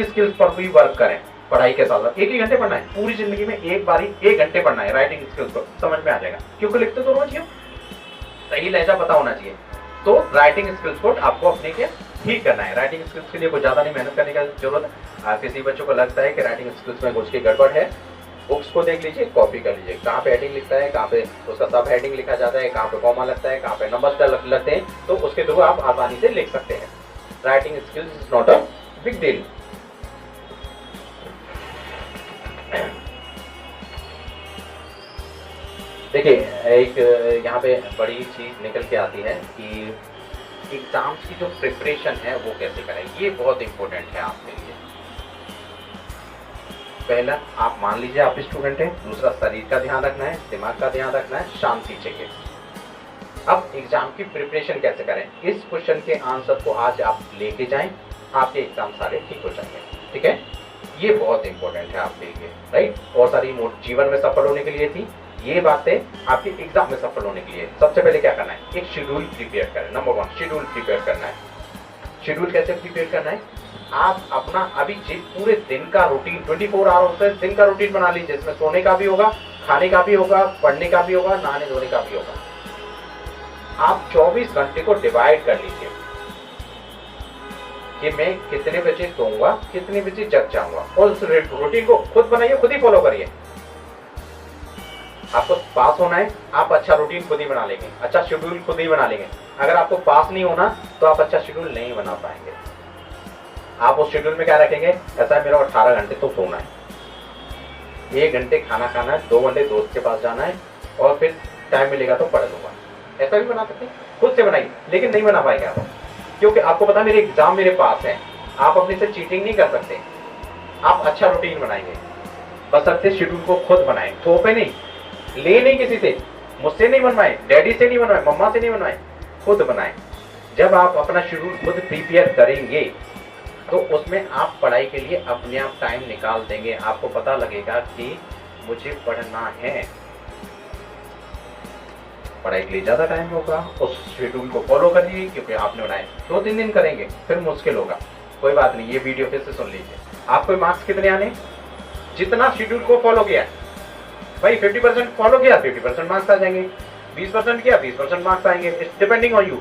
Skills पर भी work करें। पढ़ाई के साथ साथ 1 घंटे पढ़ना है, पूरी जिंदगी में एक बारी 1 घंटे पढ़ना है राइटिंग स्किल्स को, समझ में आ जाएगा। क्योंकि लिखते तो रोज ही हो, सही लहजा पता होना चाहिए। तो राइटिंग स्किल्स को आपको अपने के ठीक करना है। राइटिंग स्किल्स के लिए कुछ ज्यादा नहीं मेहनत करने की जरूरत है। किसी बच्चों को लगता है कि राइटिंग स्किल्स में कुछ की गड़बड़ है, बुक्स को देख लीजिए, कॉपी कर लीजिए, कहाँ पे हेडिंग लिखता है, कहाँ पे उसका सब हेडिंग लिखा जाता है, कहाँ पे कॉमा लगता है, कहाँ पे नंबर्स लगते हैं, तो उसके थ्रू आप आसानी से लिख सकते हैं। Writing skills is not a big deal. देखिए, एक यहाँ पे बड़ी चीज निकल के आती है कि एग्जाम्स की जो प्रिपरेशन है वो कैसे करें। ये बहुत इंपॉर्टेंट है आपके लिए। पहला, आप मान लीजिए आप स्टूडेंट हैं। दूसरा, शरीर का ध्यान रखना है, दिमाग का ध्यान रखना है, शांति चाहिए। अब एग्जाम की प्रिपरेशन कैसे करें, इस क्वेश्चन के आंसर को आज आप लेके जाएं, आपके एग्जाम सारे ठीक हो जाएंगे। ठीक है, ये बहुत इंपॉर्टेंट है आपके लिए, राइट। और सारी जीवन में सफल होने के लिए थी, ये बातें आपके एग्जाम में सफल होने के लिए। सबसे पहले क्या करना है, एक शेड्यूल प्रिपेयर करें। नंबर 1, शेड्यूल प्रिपेयर करना है। शेड्यूल कैसे प्रिपेयर करना है, आप अपना अभी पूरे दिन का रूटीन 24 आवर्स से दिन का रूटीन बना लीजिए, जिसमें सोने का भी होगा, खाने का भी होगा, पढ़ने का भी होगा, नहाने धोने का भी होगा। आप 24 घंटे को डिवाइड कर लीजिए कि मैं कितने बजे सोऊंगा, कितने बजे जग जाऊंगा, और उस रूटीन को खुद बनाइए, खुद ही फॉलो करिए। आपको पास होना है, आप अच्छा रूटीन खुद ही बना लेंगे, अच्छा शेड्यूल खुद ही बना लेंगे। अगर आपको पास नहीं होना तो आप अच्छा शेड्यूल नहीं बना पाएंगे। आप उस शेड्यूल में क्या रखेंगे, ऐसा है मेरा 18 घंटे तो सोना है, 1 घंटे खाना खाना है, 2 घंटे दोस्त के पास जाना है, और फिर टाइम मिलेगा तो पढ़ लूंगा। ऐसा भी बना सकते हैं, खुद से बनाइए। लेकिन नहीं बना पाएंगे आप, क्योंकि आपको पता है मेरे एग्जाम मेरे पास है। आप अपने से चीटिंग नहीं कर सकते। आप अच्छा रूटीन बनाएंगे, बशर्ते शेड्यूल को खुद बनाएं, थोपे नहीं, ले नहीं किसी से, मुझसे नहीं बनवाए, डैडी से नहीं बनवाए, मम्मा से नहीं बनवाए, खुद बनाएं। जब आप अपना शेड्यूल खुद प्रिपेयर करेंगे तो उसमें आप पढ़ाई के लिए अपने आप टाइम निकाल देंगे। आपको पता लगेगा कि मुझे पढ़ना है, पढ़ाई के लिए ज्यादा टाइम होगा। उस शेड्यूल को फॉलो करिए, क्योंकि आपने बनाए 2-3 दिन करेंगे फिर मुश्किल होगा। कोई बात नहीं, ये वीडियो फिर से सुन लीजिए। आपको मार्क्स कितने आने, जितना शेड्यूल को फॉलो किया भाई, 50% फॉलो किया 50% मार्क्स आ जाएंगे, 20% किया 20% मार्क्स आएंगे। इट्स डिपेंडिंग ऑन यू,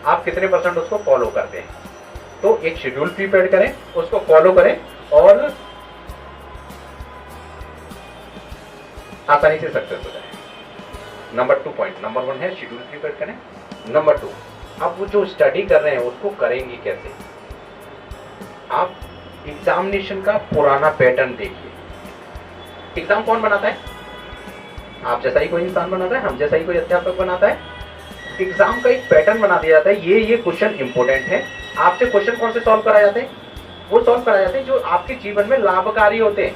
आप कितने परसेंट उसको फॉलो करते हैं। तो एक शेड्यूल प्रिपेयर करें, उसको फॉलो करें और आसानी से सक्सेस हो जाए। नंबर 2 पॉइंट, नंबर 1 है शेड्यूल प्रिपेयर करें। नंबर 2, आप वो जो स्टडी कर रहे हैं उसको करेंगे कैसे। आप एग्जामिनेशन का पुराना पैटर्न देखिए। एग्जाम कौन बनाता है, आप जैसा ही कोई इंसान बनाता है, हम जैसा ही कोई अध्यापक बनाता है। एग्जाम का एक पैटर्न बना दिया जाता है, ये क्वेश्चन इंपॉर्टेंट है। आपसे क्वेश्चन कौन से सॉल्व कराए जाते हैं, वो सॉल्व कराए जाते हैं जो आपके जीवन में लाभकारी होते हैं।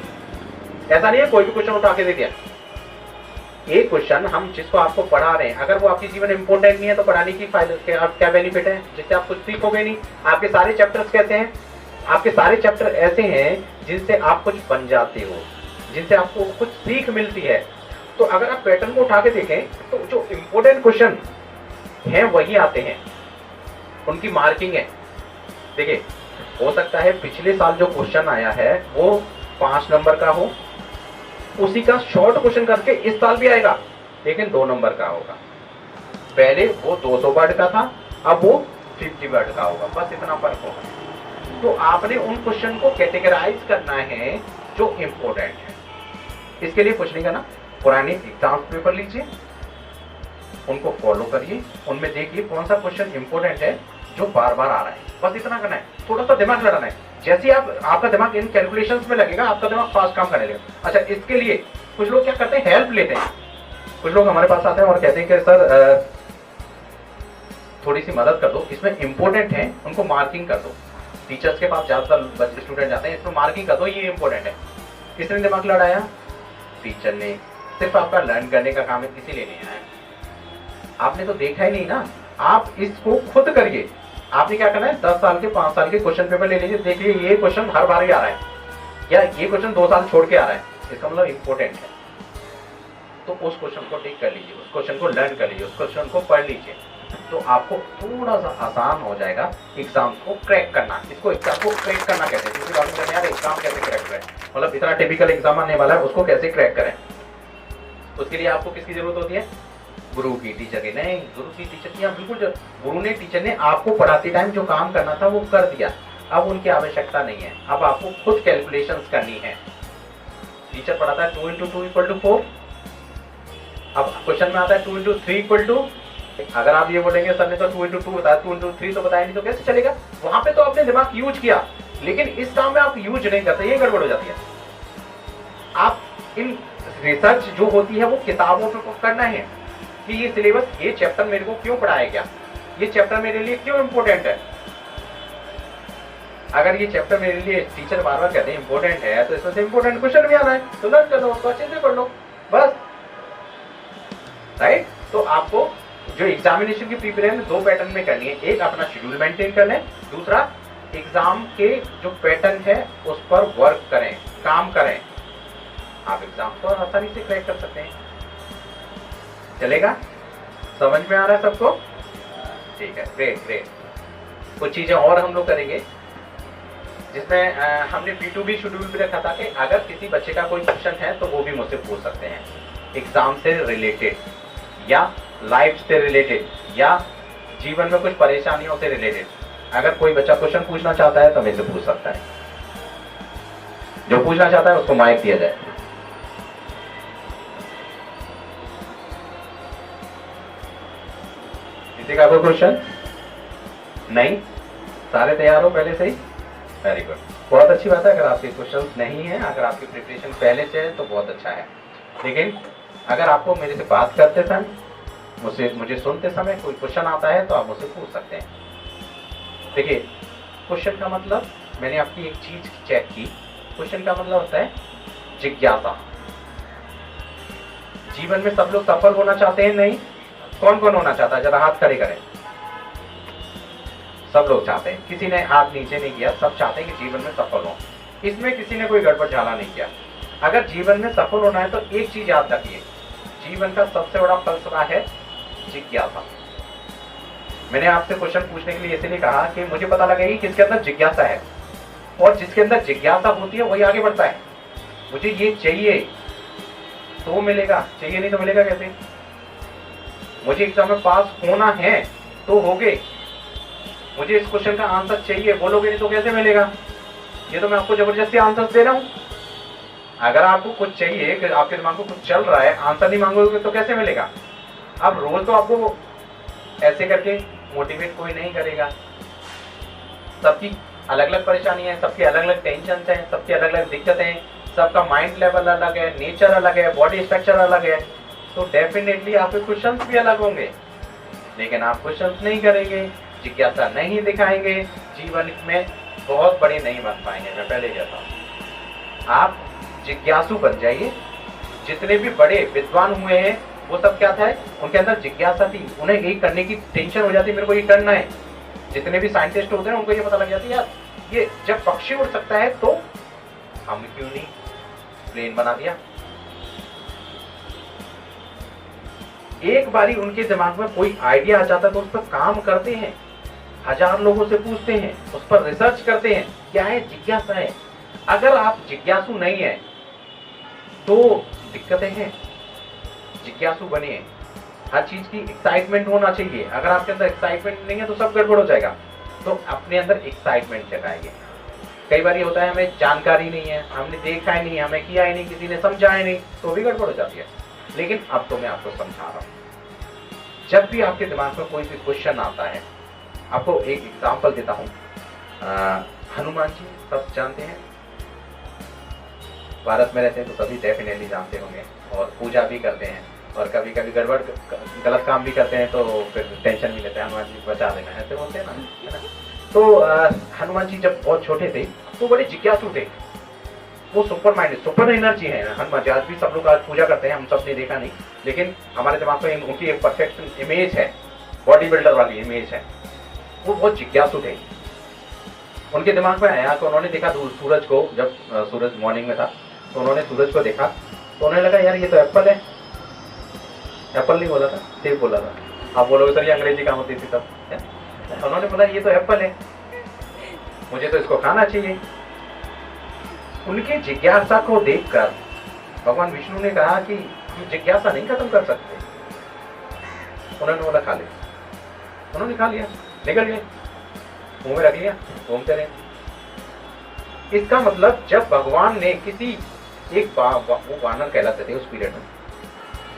ऐसा नहीं है कोई भी क्वेश्चन उठा के दे दिया। एक क्वेश्चन हम जिसको आपको पढ़ा रहे हैं, अगर वो आपके जीवन में इंपॉर्टेंट नहीं है तो पढ़ाने की फायदा क्या बेनिफिट है, जिससे आप कुछ सीखोगे नहीं। आपके सारे चैप्टर्स कैसे हैं, आपके सारे चैप्टर ऐसे हैं जिनसे आप कुछ बन जाते हो, जिनसे आपको कुछ सीख मिलती है। तो अगर आप पैटर्न को उठा के देखें तो जो इंपॉर्टेंट क्वेश्चन हैं वही आते हैं, उनकी मार्किंग है। देखिए, हो सकता है पिछले साल जो क्वेश्चन आया है वो 5 नंबर का हो, उसी का शॉर्ट क्वेश्चन करके इस साल भी आएगा, लेकिन 2 नंबर का होगा। पहले वो 200 वर्ड का था, अब वो 50 वर्ड का होगा, बस इतना फर्क होगा। तो आपने उन क्वेश्चन को कैटेगराइज करना है जो इंपॉर्टेंट है। इसके लिए कुछ नहीं करना, पुराने एग्जाम पेपर लीजिए, उनको फॉलो करिए, उनमें देखिए कौन सा क्वेश्चन इंपॉर्टेंट है जो बार बार आ रहा है, बस इतना करना है। थोड़ा सा दिमाग लड़ाना है। जैसे आपका दिमाग इन कैलकुलेशंस में लगेगा, आपका दिमाग फास्ट काम करने लगेगा। अच्छा, इसके लिए कुछ लोग क्या करते हैं, हेल्प लेते हैं। कुछ लोग हमारे पास आते हैं और कहते हैं कि सर थोड़ी सी मदद कर दो, इसमें इंपॉर्टेंट है, उनको मार्किंग कर दो। टीचर्स के पास ज्यादातर स्टूडेंट जाते हैं, इसमें मार्किंग कर दो, ये इंपॉर्टेंट है। किसने दिमाग लड़ाया, टीचर ने। सिर्फ आपका लर्न करने का काम है, इसीलिए नहीं आया। आपने तो देखा ही नहीं ना, आप इसको खुद करिए। आपने क्या करना है, 10 साल के 5 साल के क्वेश्चन पेपर ले लीजिए, देखिए ये क्वेश्चन हर बार ही आ रहा है, या ये क्वेश्चन 2 साल छोड़ के आ रहा है, इसका मतलब इंपॉर्टेंट है। तो उस क्वेश्चन को टिक कर लीजिए, उस क्वेश्चन को लर्न कर लीजिए, उस क्वेश्चन को पढ़ लीजिए। तो आपको थोड़ा सा आसान हो जाएगा एग्जाम को क्रैक करना। इसको एग्जाम को क्रैक करना कहते हैं। दूसरी बात में यार एग्जाम कैसे क्रैक करें, मतलब इतना टिपिकल एग्जाम आने वाला है उसको कैसे क्रैक करें। उसके लिए आपको किसकी जरूरत होती है? गुरु की, टीचर की। नहीं, गुरु की, टीचर की, बिल्कुल गुरु ने, टीचर ने आपको पढ़ाते टाइम जो काम करना था वो कर दिया, अब उनकी आवश्यकता नहीं है। अब आपको खुद कैलकुलेशंस करनी है। टीचर पढ़ाता है 2 × 2 = 4, अब क्वेश्चन में आता है 2 × 3 = अगर आप ये बोलेंगे सर ने तो 2 × 2 बताया, 2 × 3 तो बताया नहीं, तो कैसे चलेगा? वहां पे तो आपने दिमाग यूज किया, लेकिन इस काम में आप यूज नहीं करते, ये गड़बड़ हो जाती है। आप इन रिसर्च जो होती है वो किताबों पे करना है कि ये सिलेबस, ये चैप्टर मेरे को क्यों पढ़ाया गया, ये चैप्टर मेरे लिए क्यों इंपॉर्टेंट है। अगर ये चैप्टर मेरे लिए टीचर बार बार कहते हैं इंपॉर्टेंट है, तो इसमें से इंपॉर्टेंट क्वेश्चन भी आना है, तो लर्न कर लो, उसको अच्छे से पढ़ लो, बस। राइट? तो आपको जो एग्जामिनेशन की प्रिपरेशन 2 पैटर्न में करनी है। एक, अपना शेड्यूल मेंटेन कर लें, दूसरा एग्जाम के जो पैटर्न है उस पर वर्क करें, काम करें, आप एग्जाम को आसानी से क्रैक कर सकते हैं। चलेगा? समझ में आ रहा है सबको? ठीक है, ग्रेट ग्रेट। कुछ चीजें और हम लोग करेंगे जिसमें हमने P2B शेड्यूल भी रखा था कि अगर किसी बच्चे का कोई क्वेश्चन है तो वो भी मुझसे पूछ सकते हैं, एग्जाम से रिलेटेड या लाइफ से रिलेटेड या जीवन में कुछ परेशानियों से रिलेटेड। अगर कोई बच्चा क्वेश्चन पूछना चाहता है तो मेरे से पूछ सकता है। जो पूछना चाहता है उसको माइक दिया जाए। किसी का कोई क्वेश्चन? नहीं? सारे तैयार हो पहले से ही? वेरी गुड, बहुत अच्छी बात है। अगर आपके क्वेश्चंस नहीं है, अगर आपकी प्रिपरेशन पहले से है तो बहुत अच्छा है। लेकिन अगर आपको मेरे से बात करते समय, मुझे सुनते समय कोई क्वेश्चन आता है तो आप मुझसे पूछ सकते हैं। देखिए, क्वेश्चन का मतलब, मैंने आपकी एक चीज चेक की, क्वेश्चन का मतलब होता है जिज्ञासा। जीवन में सब लोग सफल होना चाहते हैं? नहीं? कौन कौन होना चाहता है? जरा हाथ खड़े करें। सब लोग चाहते हैं, किसी ने हाथ नीचे नहीं किया, सब चाहते हैं कि जीवन में सफल हो। इसमें किसी ने कोई गड़बड़ झाला नहीं किया। अगर जीवन में सफल होना है तो एक चीज याद रखिए, जीवन का सबसे बड़ा फलसफा है जिज्ञासा। मैंने आपसे क्वेश्चन पूछने के लिए इसलिए कहा कि मुझे पता लगेगा कि किसके अंदर जिज्ञासा है, और जिसके अंदर जिज्ञासा होती है वही आगे बढ़ता है। मुझे ये चाहिए तो मिलेगा, चाहिए नहीं तो मिलेगा कैसे? मुझे एग्जाम में पास होना है तो होगे, मुझे इस क्वेश्चन का आंसर चाहिए, बोलोगे नहीं तो कैसे मिलेगा? ये तो मैं आपको जबरदस्ती आंसर दे रहा हूं। अगर आपको कुछ चाहिए, कि आपके दिमाग में कुछ चल रहा है, आंसर नहीं मांगोगे तो कैसे मिलेगा? अब रोज तो आपको ऐसे करके मोटिवेट कोई नहीं करेगा। सबकी अलग अलग परेशानियां हैं, सबकी अलग अलग टेंशन हैं, सबकी अलग अलग दिक्कतें हैं, सबका माइंड लेवल अलग है, नेचर अलग है, बॉडी स्ट्रक्चर अलग है, तो डेफिनेटली आपके क्वेश्चंस भी अलग होंगे। लेकिन आप क्वेश्चंस नहीं करेंगे, जिज्ञासा नहीं दिखाएंगे, जीवन में बहुत बड़े नहीं बन पाएंगे। मैं पहले कहता हूं, आप जिज्ञासु बन जाइए। जितने भी बड़े विद्वान हुए हैं वो सब क्या था, उनके अंदर जिज्ञासा थी, उन्हें यही करने की टेंशन हो जाती, मेरे को ये करना है। जितने भी साइंटिस्ट होते हैं उनको ये पता लग जाती है, यार ये जब पक्षी उड़ सकता है तो हम क्यों नहीं प्लेन बना दिया। एक बारी उनके दिमाग में कोई आइडिया आ जाता है तो उस पर काम करते हैं, 1000 लोगों से पूछते हैं, उस पर रिसर्च करते हैं। क्या है? जिज्ञासा है। अगर आप जिज्ञासु नहीं है तो दिक्कतें हैं। जिज्ञासु बनिए, हर चीज की एक्साइटमेंट होना चाहिए। अगर आपके अंदर एक्साइटमेंट नहीं है तो सब गड़बड़ हो जाएगा। तो अपने अंदर एक्साइटमेंट जगाइए। कई बार ये होता है हमें जानकारी नहीं है, हमने देखा ही नहीं, हमें किया ही नहीं, किसी ने समझाया नहीं, तो भी गड़बड़ हो जाती है। लेकिन अब तो मैं आपको समझा रहा हूं, जब भी आपके दिमाग में कोई भी क्वेश्चन आता है, आपको एक एग्जांपल देता हूं। हनुमान जी सब जानते हैं, भारत में रहते हैं तो सभी डेफिनेटली जानते होंगे, और पूजा भी करते हैं, और कभी कभी गड़बड़ गलत काम भी करते हैं तो फिर टेंशन भी लेते हैं, हनुमान जी बचा देना, ऐसे बोलते हैं ना, है ना। तो हनुमान जी जब बहुत छोटे थे तो बड़े जिज्ञासु थे, वो सुपर माइंड, सुपर एनर्जी है हनुमान जी। आज भी सब लोग आज पूजा करते हैं, हम सब ने देखा नहीं, लेकिन हमारे दिमाग में उनकी एक परफेक्ट इमेज है, बॉडी बिल्डर वाली इमेज है। वो बहुत जिज्ञासु थे। उनके दिमाग में आया कि उन्होंने देखा सूरज को, जब सूरज मॉर्निंग में था तो उन्होंने सूरज को देखा, तो उन्हें लगा यार ये तो एप्पल है। एप्पल नहीं बोला था, सेब बोला था। आप बोलोगे सर ये अंग्रेजी कहाँ होती थी तब, उन्होंने बोला ये तो एप्पल है, मुझे तो इसको खाना चाहिए। उनकी जिज्ञासा को देखकर भगवान विष्णु ने कहा कि जिज्ञासा नहीं खत्म कर सकते। उन्होंने बोला खा ले, उन्होंने खा लिया, निकल गए, मुंह में रख लिया, घूमते रहे। इसका मतलब जब भगवान ने किसी एक वो वानर कहलाते थे उस पीरियड में,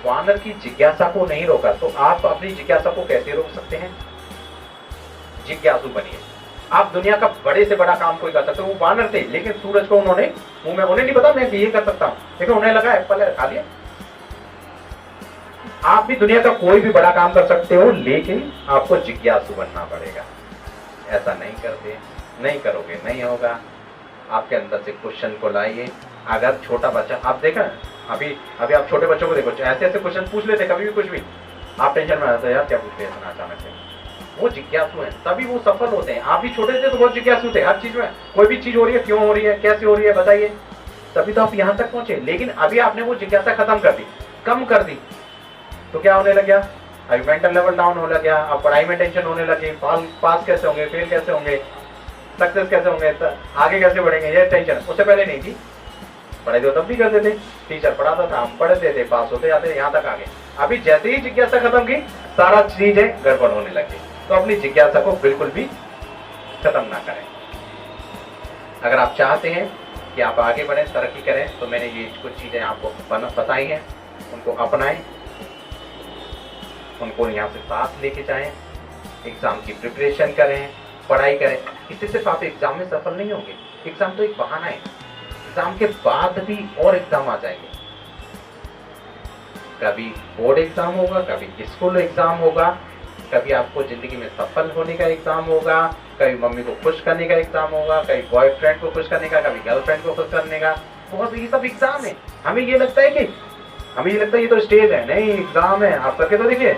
वानर की जिज्ञासा को नहीं रोका, तो आप अपनी जिज्ञासा को कैसे रोक सकते हैं? जिज्ञासु बनिए। आप दुनिया का बड़े से बड़ा काम कोई कर सकते हो। वो वानर थे लेकिन सूरज को उन्होंने मुंह में, उन्हें नहीं पता मैं ये कर सकता हूं, लेकिन उन्हें लगा एप्पल है, खा लिया। आप भी दुनिया का कोई भी बड़ा काम कर सकते हो, लेकिन आपको जिज्ञासु बनना पड़ेगा। ऐसा नहीं करते, नहीं करोगे नहीं होगा। आपके अंदर से क्वेश्चन को लाइए। अगर छोटा बच्चा, आप देखा अभी आप छोटे बच्चों को देखो, ऐसे ऐसे क्वेश्चन पूछ लेते कभी भी कुछ भी, आप टेंशन में आ जाते यार क्या पूछ लिया इतना अचानक से। वो जिज्ञासु हैं, तभी वो सफल होते हैं। आप भी छोटे थे तो बहुत जिज्ञासु थे हर चीज में, कोई भी चीज हो रही है क्यों हो रही है, कैसे हो रही है बताइए, तभी तो आप यहाँ तक पहुंचे। लेकिन अभी आपने वो जिज्ञासा खत्म कर दी, कम कर दी, तो क्या होने लग गया? अभी मेंटल लेवल डाउन होने लग गया, अब पढ़ाई में टेंशन होने लगी, पास कैसे होंगे, फेल कैसे होंगे, सक्सेस कैसे होंगे, आगे कैसे बढ़ेंगे, ये टेंशन उससे पहले नहीं थी। पढ़ाई तो तब भी करते थे, टीचर पढ़ाता था, हम पढ़ते थे, पास होते जाते, यहाँ तक आ गए। अभी जैसे ही जिज्ञासा खत्म की, सारा चीजें गड़बड़ होने लगी। तो अपनी जिज्ञासा को बिल्कुल भी खत्म ना करें। अगर आप चाहते हैं कि आप आगे बढ़ें, तरक्की करें, तो मैंने ये कुछ चीजें आपको बताई हैं, उनको अपनाएं, उनको यहाँ से साथ लेके जाएं, एग्जाम की प्रिपरेशन करें, पढ़ाई करें। इससे सिर्फ आप एग्जाम में सफल नहीं होंगे, एग्जाम तो एक बहाना है, एग्जाम के बाद भी और एग्जाम आ जाएंगे। कभी बोर्ड एग्जाम होगा, कभी स्कूल एग्जाम होगा, कभी आपको जिंदगी में सफल होने का एग्जाम होगा, कभी मम्मी को खुश करने का एग्जाम होगा, कभी बॉयफ्रेंड को खुश करने का, कभी गर्लफ्रेंड को खुश करने का। बहुत ये सब एग्जाम है। हमें ये लगता है ये तो स्टेज है, नहीं एग्जाम है। आप करके तो देखिए,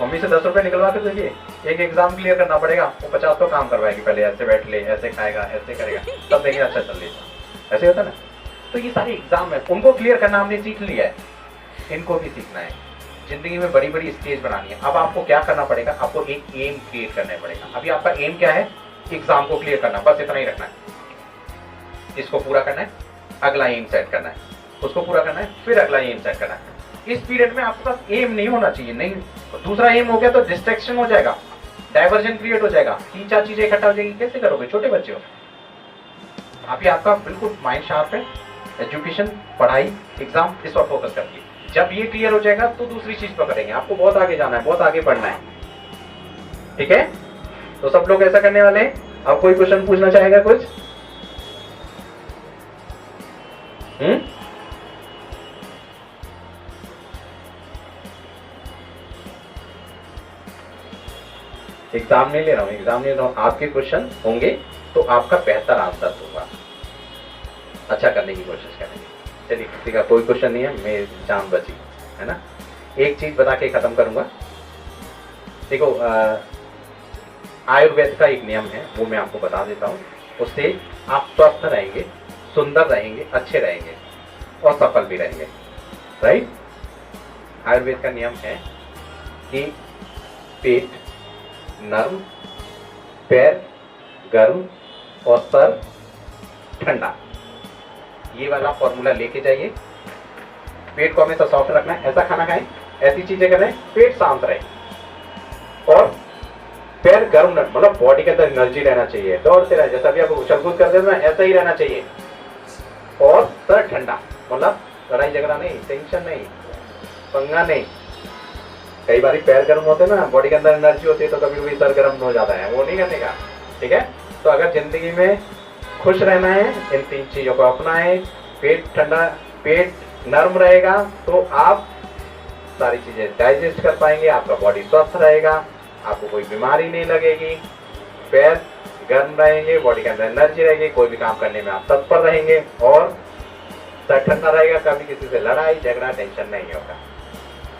मम्मी से 10 रुपए निकलवा के देखिए, एक एग्जाम क्लियर करना पड़ेगा, वो 50 तो काम करवाएगी। पहले ऐसे बैठ ले, ऐसे खाएगा, ऐसे करेगा, तब देखिए अच्छा चल लेगा, ऐसे होता ना। तो ये सारे एग्जाम है, उनको क्लियर करना हमने सीख लिया है, इनको भी सीखना है। जिंदगी में बड़ी बड़ी स्टेज बनानी है। अब आपको क्या करना पड़ेगा? आपको एक एम क्रिएट करना पड़ेगा। अभी आपका एम क्या है? एग्जाम को क्लियर करना, बस इतना ही रखना है। इसको पूरा करना है, अगला एम सेट करना है, उसको पूरा करना है, फिर अगला एम सेट करना है। इस पीरियड में आपके पास एम नहीं होना चाहिए। नहीं, दूसरा एम हो गया तो डिस्ट्रैक्शन हो जाएगा, डाइवर्जन क्रिएट हो जाएगा, 3-4 चीजें इकट्ठा हो जाएगी। कैसे करोगे? छोटे बच्चे हो। अभी आपका बिल्कुल माइंड शार्प है, एजुकेशन, पढ़ाई, एग्जाम, इस पर फोकस करिए। जब ये क्लियर हो जाएगा तो दूसरी चीज पकड़ेंगे। आपको बहुत आगे जाना है, बहुत आगे बढ़ना है, ठीक है? तो सब लोग ऐसा करने वाले हैं। अब कोई क्वेश्चन पूछना चाहेगा कुछ? एग्जाम नहीं ले रहा हूं, एग्जाम नहीं ले रहा हूं। आपके क्वेश्चन होंगे तो आपका बेहतर आंसर होगा, अच्छा करने की कोशिश करेंगे। चलिए, किसी का कोई क्वेश्चन नहीं है, मेरी जान बची है ना। एक चीज बता के खत्म करूंगा। देखो, आयुर्वेद का एक नियम है, वो मैं आपको बता देता हूँ। उससे आप स्वस्थ रहेंगे, सुंदर रहेंगे, अच्छे रहेंगे और सफल भी रहेंगे, राइट? आयुर्वेद का नियम है कि पेट नर्म, पैर गर्म और सर ठंडा। ये वाला फॉर्मूला लेके जाइए। पेट को हमेशा सॉफ्ट रखना है, ऐसा खाना खाएं, ऐसी चीजें करें, पेट शांत रहे, और पैर गर्म, मतलब बॉडी के अंदर एनर्जी रहना चाहिए, दौड़ते रहे, जैसा भी आप उछल कूद करते हैं ऐसा ही रहना चाहिए। और सर ठंडा, मतलब लड़ाई झगड़ा नहीं, टेंशन नहीं, पंगा नहीं। कई बार पैर गर्म होते हैं ना, बॉडी के अंदर एनर्जी होती है, तो कभी कभी सर गर्म हो जाता है, वो नहीं करने का, ठीक है? तो अगर जिंदगी में खुश रहना है, इन 3 चीजों को अपनाएं। पेट ठंडा, पेट नर्म रहेगा तो आप सारी चीजें डाइजेस्ट कर पाएंगे, आपका बॉडी स्वस्थ रहेगा, आपको कोई बीमारी नहीं लगेगी। पैर गर्म रहेंगे, बॉडी के अंदर एनर्जी रहेगी, कोई भी काम करने में आप तत्पर रहेंगे, और सर ठंडा रहेगा, कभी किसी से लड़ाई झगड़ा टेंशन नहीं होगा।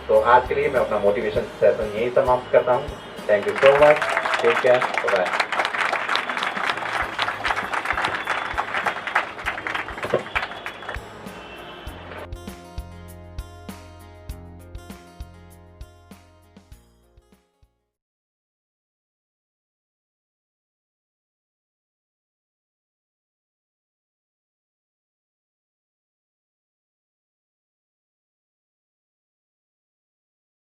तो आज के लिए मैं अपना मोटिवेशन सेशन यही समाप्त करता हूँ। Thank you so much, take care, bye.